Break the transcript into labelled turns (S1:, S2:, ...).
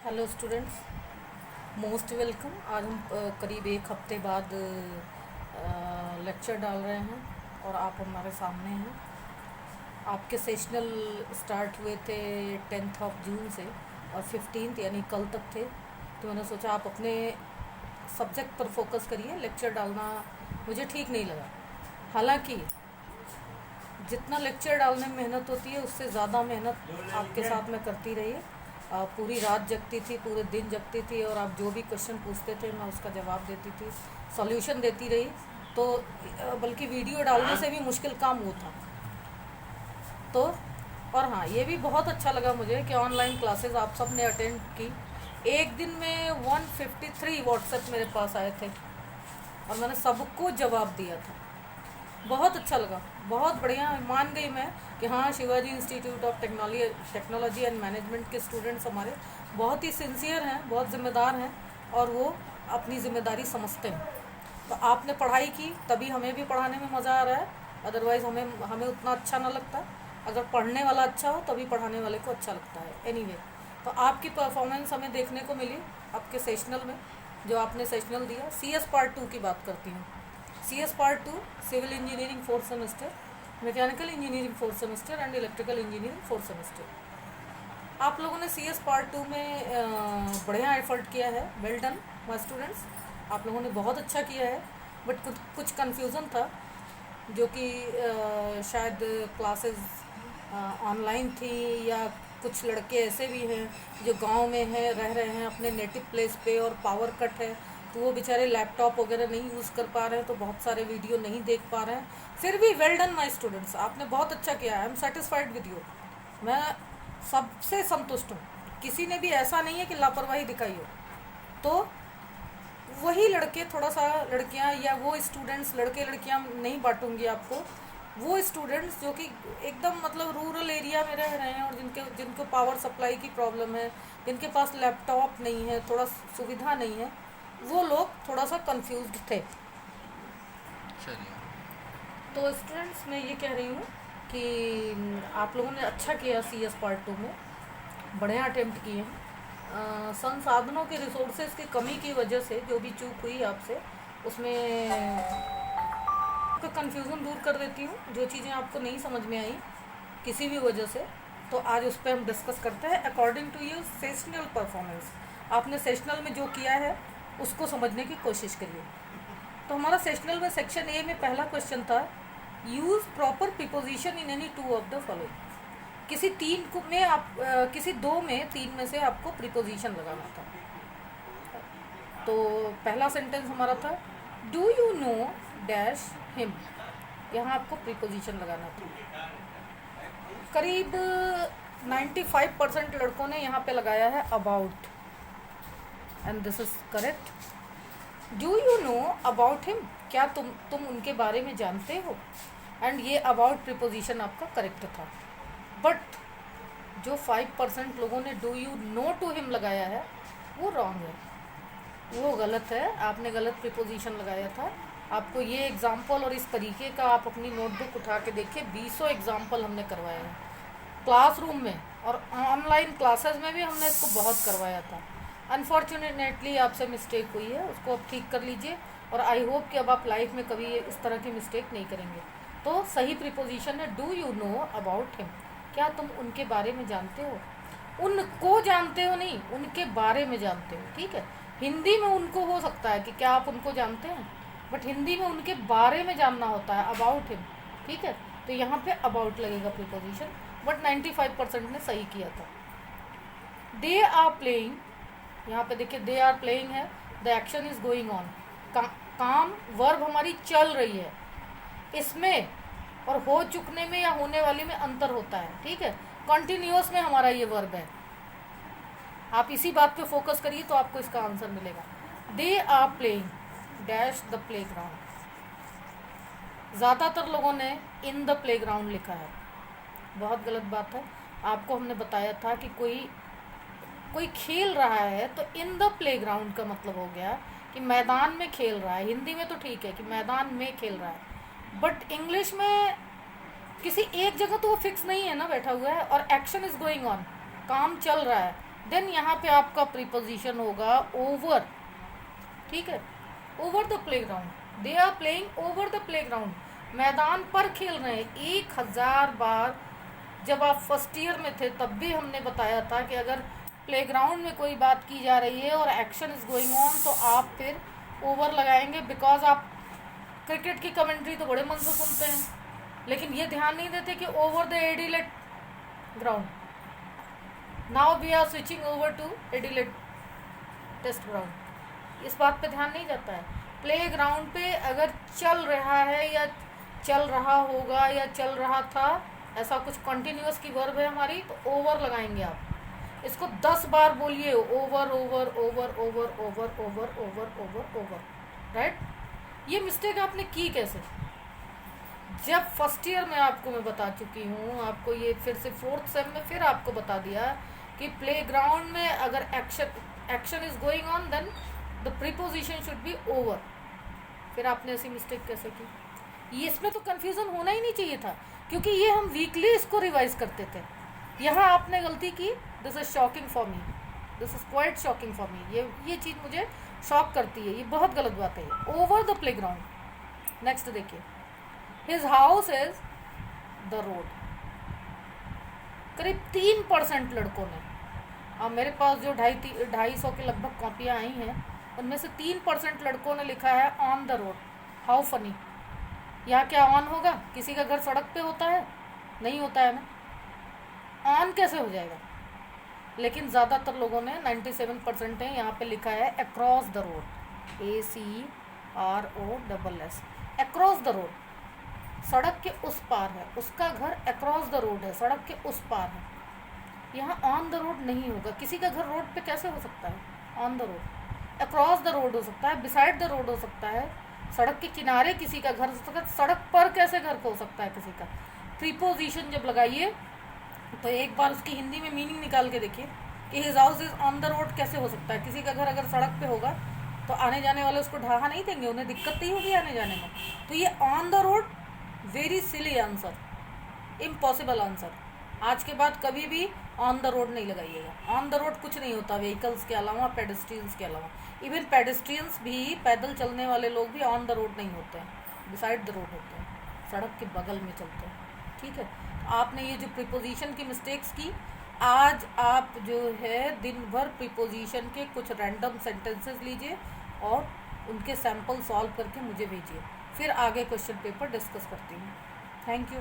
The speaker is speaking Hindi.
S1: Hello students, most welcome. आज हम करीब एक हफ्ते बाद लेक्चर डाल रहे हैं और आप हमारे सामने हैं। आपके सेशनल स्टार्ट हुए थे 10th ऑफ जून से और 15th यानी कल तक थे। तो मैंने सोचा आप अपने सब्जेक्ट पर फोकस करिए। लेक्चर डालना मुझे ठीक नहीं लगा। हालांकि जितना लेक्चर डालने में मेहनत होती है उससे ज़्यादा मेहनत आपके साथ में करती रही। पूरी रात जगती थी, पूरे दिन जगती थी और आप जो भी क्वेश्चन पूछते थे मैं उसका जवाब देती थी, सॉल्यूशन देती रही। तो बल्कि वीडियो डालने से भी मुश्किल काम वो था। तो और हाँ, ये भी बहुत अच्छा लगा मुझे कि ऑनलाइन क्लासेस आप सब ने अटेंड की। एक दिन में 153 व्हाट्सएप मेरे पास आए थे और मैंने सबको जवाब दिया था। बहुत अच्छा लगा, बहुत बढ़िया। मान गई मैं कि हाँ, Shivaji institute of technology and management के स्टूडेंट्स हमारे बहुत ही सिंसियर हैं, बहुत ज़िम्मेदार हैं और वो अपनी ज़िम्मेदारी समझते हैं। तो आपने पढ़ाई की तभी हमें भी पढ़ाने में मज़ा आ रहा है, अदरवाइज़ हमें हमें उतना अच्छा ना लगता। अगर पढ़ने वाला अच्छा हो तभी पढ़ाने वाले को अच्छा लगता है। एनीवे, तो आपकी परफॉर्मेंस हमें देखने को मिली आपके सेशनल में, जो आपने सेशनल दिया। CS पार्ट 2 की बात करती हूँ। CS part 2 civil engineering 4th semester, mechanical engineering 4th semester and electrical engineering 4th semester. आप लोगों ने CS पार्ट 2 में बढ़िया एफर्ट किया है। वेल डन माय स्टूडेंट्स, आप लोगों ने बहुत अच्छा किया है। बट कुछ कन्फ्यूज़न था, जो कि शायद क्लासेस ऑनलाइन थी या कुछ लड़के ऐसे भी हैं जो गांव में हैं, रह रहे हैं अपने नेटिव प्लेस पे और पावर कट है, तो वो बेचारे लैपटॉप वगैरह नहीं यूज़ कर पा रहे हैं, तो बहुत सारे वीडियो नहीं देख पा रहे हैं। फिर भी वेल डन माय स्टूडेंट्स, आपने बहुत अच्छा किया। I am satisfied with you. मैं सबसे संतुष्ट हूँ। किसी ने भी ऐसा नहीं है कि लापरवाही दिखाई हो। तो वही लड़के, थोड़ा सा लड़कियां या वो स्टूडेंट्स, लड़के लड़कियां नहीं बांटूंगी आपको, वो स्टूडेंट्स जो कि एकदम मतलब रूरल एरिया में रह रहे हैं और जिनको पावर सप्लाई की प्रॉब्लम है, जिनके पास लैपटॉप नहीं है, थोड़ा सुविधा नहीं है, वो लोग थोड़ा सा कंफ्यूज्ड थे।
S2: चलिए।
S1: तो स्टूडेंट्स, मैं ये कह रही हूँ कि आप लोगों ने अच्छा किया। CS पार्ट 2 में बढ़िया अटेम्प्ट किए हैं। संसाधनों के रिसोर्सेज की कमी की वजह से जो भी चूक हुई आपसे, उसमें आपका कन्फ्यूज़न दूर कर देती हूँ। जो चीज़ें आपको नहीं समझ में आई किसी भी वजह से, तो आज उस पर हम डिस्कस करते हैं according to your sessional performance. आपने सेशनल में जो किया है उसको समझने की कोशिश करिए। तो हमारा सेशनल में सेक्शन ए में पहला क्वेश्चन था, use proper preposition in any two of the following. किसी किसी दो में, तीन में से आपको प्रीपोजिशन लगाना था। तो पहला सेंटेंस हमारा था, do you no dash him. यहाँ आपको प्रीपोजिशन लगाना था। करीब 95% लड़कों ने यहाँ पे लगाया है about, and this is correct. Do you know about him, क्या तुम उनके बारे में जानते हो। एंड ये अबाउट प्रीपोजिशन आपका करेक्ट था। बट जो 5% लोगों ने do you know to him लगाया है वो रॉन्ग है, वो गलत है। आपने गलत प्रीपोजिशन लगाया था। आपको ये एग्जाम्पल और इस तरीके का आप अपनी नोटबुक उठा के देखिए, 20 एग्जाम्पल हमने करवाए हैं क्लासरूम में और ऑनलाइन क्लासेस में भी हमने इसको बहुत करवाया था। अनफॉर्चुनेटली आपसे मिस्टेक हुई है, उसको आप ठीक कर लीजिए और आई होप कि अब आप लाइफ में कभी इस तरह की मिस्टेक नहीं करेंगे। तो सही प्रीपोजिशन है do you know about him, क्या तुम उनके बारे में जानते हो। उनको जानते हो नहीं, उनके बारे में जानते हो। ठीक है, हिंदी में उनको हो सकता है कि क्या आप उनको जानते हैं, बट हिंदी में उनके बारे में जानना होता है, अबाउट हिम। ठीक है, तो यहाँ पे अबाउट लगेगा प्रीपोजिशन। बट 95% ने सही किया था। दे आर प्लेइंग, यहाँ पे देखिए दे आर प्लेइंग है, the action is going on. काम वर्ब हमारी चल रही है, इसमें और हो चुकने में या होने वाली में अंतर होता है। ठीक है, कंटिन्यूअस में हमारा ये वर्ब है। आप इसी बात पे फोकस करिए तो आपको इसका आंसर मिलेगा। They are playing dash the play ground. ज़्यादातर लोगों ने इन द प्ले ग्राउंड लिखा है, बहुत गलत बात है। आपको हमने बताया था कि कोई खेल रहा है तो इन द प्ले ग्राउंड का मतलब हो गया कि मैदान में खेल रहा है। हिंदी में तो ठीक है कि मैदान में खेल रहा है, बट इंग्लिश में किसी एक जगह तो वो फिक्स नहीं है ना, बैठा हुआ है और एक्शन इज गोइंग ऑन, काम चल रहा है। देन यहाँ पे आपका प्रीपोजिशन होगा ओवर, ठीक है, over the playground, they are playing over the playground, मैदान पर खेल रहे हैं। 1000 बार जब आप फर्स्ट ईयर में थे तब भी हमने बताया था कि अगर प्लेग्राउंड में कोई बात की जा रही है और एक्शन इज गोइंग ऑन तो आप फिर ओवर लगाएंगे, बिकॉज आप क्रिकेट की कमेंट्री तो बड़े मन से सुनते हैं, लेकिन ये ध्यान नहीं देते कि over the Adelaide ground, now we are switching over to Adelaide test ground, इस बात पे ध्यान नहीं जाता है। प्ले ग्राउंड पे अगर चल रहा है या चल रहा होगा या चल रहा था, ऐसा कुछ कंटिन्यूअस की वर्ब है हमारी, तो ओवर लगाएंगे आप। इसको 10 बार बोलिए, over over over over over over over over over, right. ये मिस्टेक आपने की कैसे? जब फर्स्ट ईयर में आपको मैं बता चुकी हूँ, आपको ये फिर से फोर्थ सेम में फिर आपको बता दिया कि प्ले ग्राउंड में अगर action is going on then the preposition should be over. फिर आपने ऐसी मिस्टेक कैसे की? ये इसमें तो कंफ्यूजन होना ही नहीं चाहिए था, क्योंकि ये हम वीकली इसको रिवाइज करते थे। यहाँ आपने गलती की, this is shocking for me, this is quite shocking for me. ये चीज़ मुझे शॉक करती है, ये बहुत गलत बात है। Over the play ground. Next देखिए, his house is the road. करीब 3% लड़कों ने, अब मेरे पास जो 250 के लगभग कॉपियाँ आई हैं, उनमें से 3% लड़कों ने लिखा है on the road. How funny. यहाँ क्या ऑन होगा? किसी का घर सड़क पे होता है? नहीं होता है ना, ऑन कैसे हो जाएगा? लेकिन ज़्यादातर लोगों ने 97% है, यहाँ पे लिखा है across the road, ACROSS, across the road, सड़क के उस पार है, उसका घर अक्रॉस द रोड है, सड़क के उस पार है। यहाँ ऑन द रोड नहीं होगा। किसी का घर रोड पे कैसे हो सकता है? On the road. Across the road हो सकता है, बिसाइड द रोड हो सकता है, सड़क के किनारे किसी का घर हो सकता है, सड़क पर कैसे घर हो सकता है किसी का? प्रीपोजिशन जब लगाइए तो एक बार उसकी हिंदी में मीनिंग निकाल के देखिए कि his house is on the road कैसे हो सकता है। किसी का घर अगर सड़क पे होगा तो आने जाने वाले उसको ढाहा नहीं देंगे, उन्हें दिक्कत नहीं होगी आने जाने में। तो ये on the road, very silly answer, impossible answer. आज के बाद कभी भी ऑन द रोड नहीं लगाइएगा। ऑन द रोड कुछ नहीं होता व्हीकल्स के अलावा, पेडेस्ट्रियंस के अलावा। इवन पेडेस्ट्रियंस भी, पैदल चलने वाले लोग भी ऑन द रोड नहीं होते हैं, बिसाइड द रोड होते हैं, सड़क के बगल में चलते हैं, ठीक है। आपने ये जो प्रीपोजिशन की मिस्टेक्स की, आज आप जो है दिन भर प्रीपोजिशन के कुछ रैंडम सेंटेंसेस लीजिए और उनके सैंपल सॉल्व करके मुझे भेजिए, फिर आगे क्वेश्चन पेपर डिस्कस करती हूँ। Thank you.